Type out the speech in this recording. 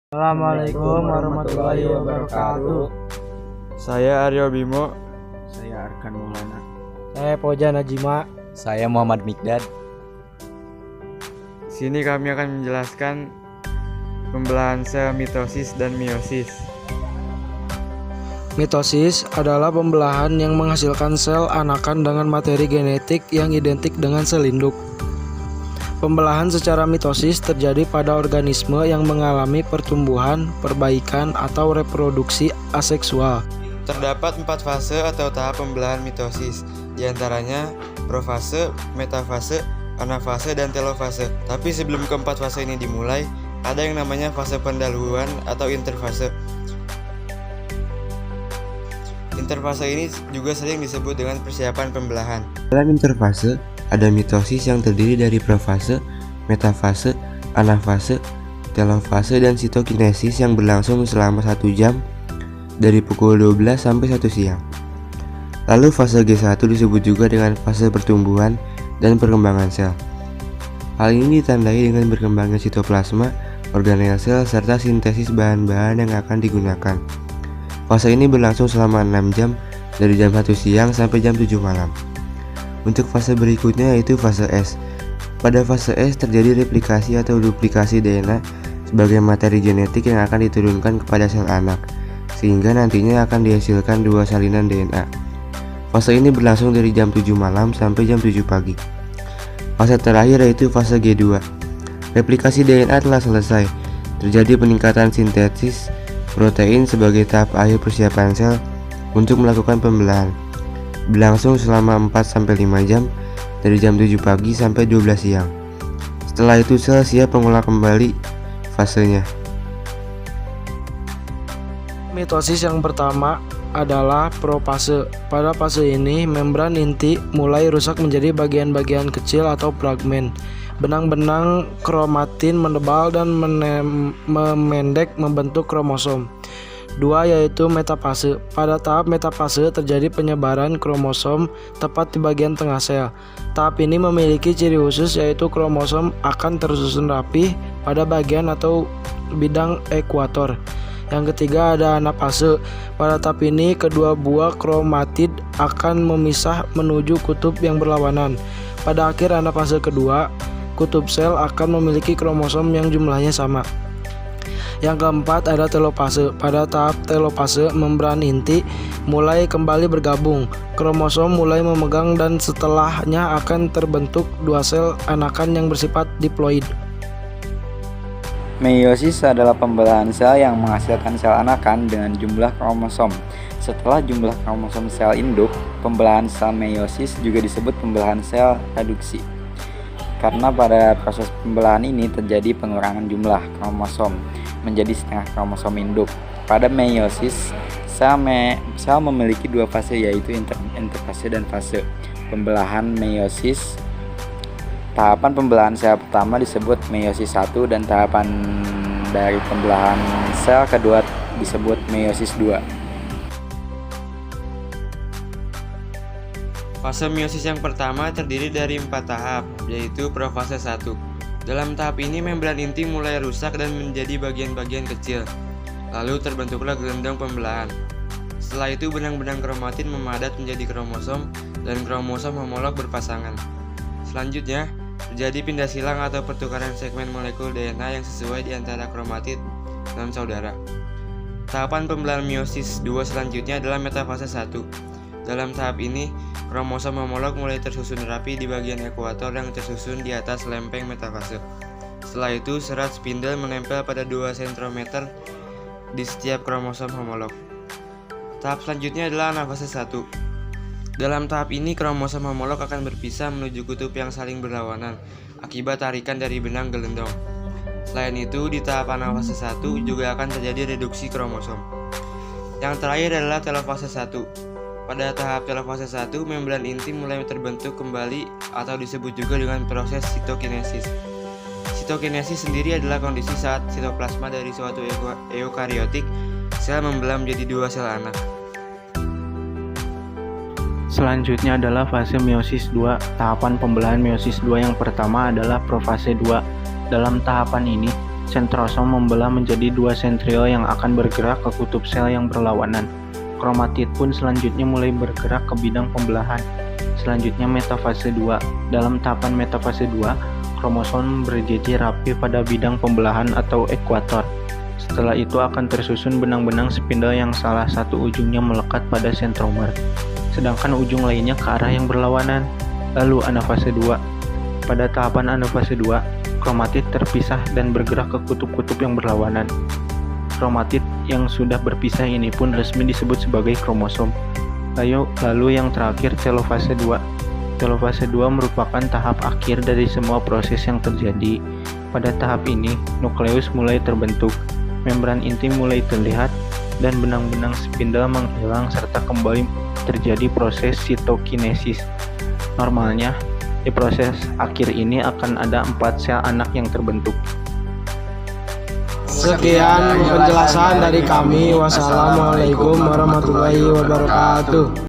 Assalamualaikum warahmatullahi wabarakatuh. Saya Aryo Bimo. Saya Arkan Maulana. Saya Poja Najima. Saya Muhammad Mikdad. Sini kami akan menjelaskan pembelahan sel mitosis dan meiosis. Mitosis adalah pembelahan yang menghasilkan sel anakan dengan materi genetik yang identik dengan sel induk. Pembelahan secara mitosis terjadi pada organisme yang mengalami pertumbuhan, perbaikan, atau reproduksi aseksual. Terdapat 4 fase atau tahap pembelahan mitosis, diantaranya profase, metafase, anafase, dan telofase. Tapi sebelum keempat fase ini dimulai, ada yang namanya fase pendahuluan atau interfase. Interfase ini juga sering disebut dengan persiapan pembelahan. Dalam interfase, ada mitosis yang terdiri dari profase, metafase, anafase, telofase, dan sitokinesis yang berlangsung selama 1 jam dari pukul 12 sampai 1 siang. Lalu fase G1 disebut juga dengan fase pertumbuhan dan perkembangan sel. Hal ini ditandai dengan berkembangnya sitoplasma, organel sel, serta sintesis bahan-bahan yang akan digunakan. Fase ini berlangsung selama 6 jam dari jam 1 siang sampai jam 7 malam. Untuk fase berikutnya yaitu fase S. Pada fase S terjadi replikasi atau duplikasi DNA sebagai materi genetik yang akan diturunkan kepada sel anak, sehingga nantinya akan dihasilkan 2 salinan DNA. Fase ini berlangsung dari jam 7 malam sampai jam 7 pagi. Fase terakhir yaitu fase G2. Replikasi DNA telah selesai. Terjadi peningkatan sintesis protein sebagai tahap akhir persiapan sel untuk melakukan pembelahan. Berlangsung selama 4-5 jam dari jam 7 pagi sampai 12 siang. Setelah itu sel siap mengulang kembali fasenya. Mitosis yang pertama adalah profase. Pada fase ini, membran inti mulai rusak menjadi bagian-bagian kecil atau fragmen. Benang-benang kromatin menebal dan memendek membentuk kromosom. 2 yaitu metafase. Pada tahap metafase terjadi penyebaran kromosom tepat di bagian tengah sel. Tahap ini memiliki ciri khusus yaitu kromosom akan tersusun rapi pada bagian atau bidang ekuator. Yang ketiga ada anafase. Pada tahap ini kedua buah kromatid akan memisah menuju kutub yang berlawanan. Pada akhir anafase kedua, kutub sel akan memiliki kromosom yang jumlahnya sama. Yang keempat ada telofase. Pada tahap telofase, membran inti mulai kembali bergabung. Kromosom mulai memegang dan setelahnya akan terbentuk 2 sel anakan yang bersifat diploid. Meiosis adalah pembelahan sel yang menghasilkan sel anakan dengan jumlah kromosom. Setelah jumlah kromosom sel induk, pembelahan sel meiosis juga disebut pembelahan sel reduksi. Karena pada proses pembelahan ini terjadi pengurangan jumlah kromosom menjadi setengah kromosom induk. Pada meiosis, sel memiliki 2 fase yaitu interfase dan fase pembelahan meiosis. Tahapan pembelahan sel pertama disebut meiosis 1 dan tahapan dari pembelahan sel kedua disebut meiosis 2. Fase meiosis yang pertama terdiri dari 4 tahap, yaitu profase 1. Dalam tahap ini membran inti mulai rusak dan menjadi bagian-bagian kecil. Lalu terbentuklah gelendong pembelahan. Setelah itu benang-benang kromatin memadat menjadi kromosom dan kromosom homolog berpasangan. Selanjutnya, terjadi pindah silang atau pertukaran segmen molekul DNA yang sesuai di antara kromatid non saudara. Tahapan pembelahan meiosis 2 selanjutnya adalah metafase 1. Dalam tahap ini, kromosom homolog mulai tersusun rapi di bagian ekuator yang tersusun di atas lempeng metafase. Setelah itu, serat spindle menempel pada 2 sentrometer di setiap kromosom homolog. Tahap selanjutnya adalah anafase 1. Dalam tahap ini, kromosom homolog akan berpisah menuju kutub yang saling berlawanan akibat tarikan dari benang gelendong. Selain itu, di tahap anafase 1 juga akan terjadi reduksi kromosom. Yang terakhir adalah telofase 1. Pada tahap telofase 1, membran inti mulai terbentuk kembali atau disebut juga dengan proses sitokinesis. Sitokinesis sendiri adalah kondisi saat sitoplasma dari suatu eukariotik sel membelah menjadi 2 sel anak. Selanjutnya adalah fase meiosis 2. Tahapan pembelahan meiosis 2 yang pertama adalah profase 2. Dalam tahapan ini, Sentrosom membelah menjadi dua sentriol yang akan bergerak ke kutub sel yang berlawanan. Kromatid pun selanjutnya mulai bergerak ke bidang pembelahan. Selanjutnya metafase 2. Dalam tahapan metafase 2, kromosom berjejer rapi pada bidang pembelahan atau ekuator. Setelah itu akan tersusun benang-benang spindle yang salah satu ujungnya melekat pada sentromer, sedangkan ujung lainnya ke arah yang berlawanan. Lalu anafase 2. Pada tahapan anafase 2, kromatid terpisah dan bergerak ke kutub-kutub yang berlawanan. Kromatid yang sudah berpisah ini pun resmi disebut sebagai kromosom. Lalu yang terakhir telofase 2. Telofase 2 merupakan tahap akhir dari semua proses yang terjadi. Pada tahap ini, nukleus mulai terbentuk, membran inti mulai terlihat, dan benang-benang spindle menghilang serta kembali terjadi proses sitokinesis. Normalnya, di proses akhir ini akan ada 4 sel anak yang terbentuk. Sekian penjelasan dari kami. Wassalamualaikum warahmatullahi wabarakatuh.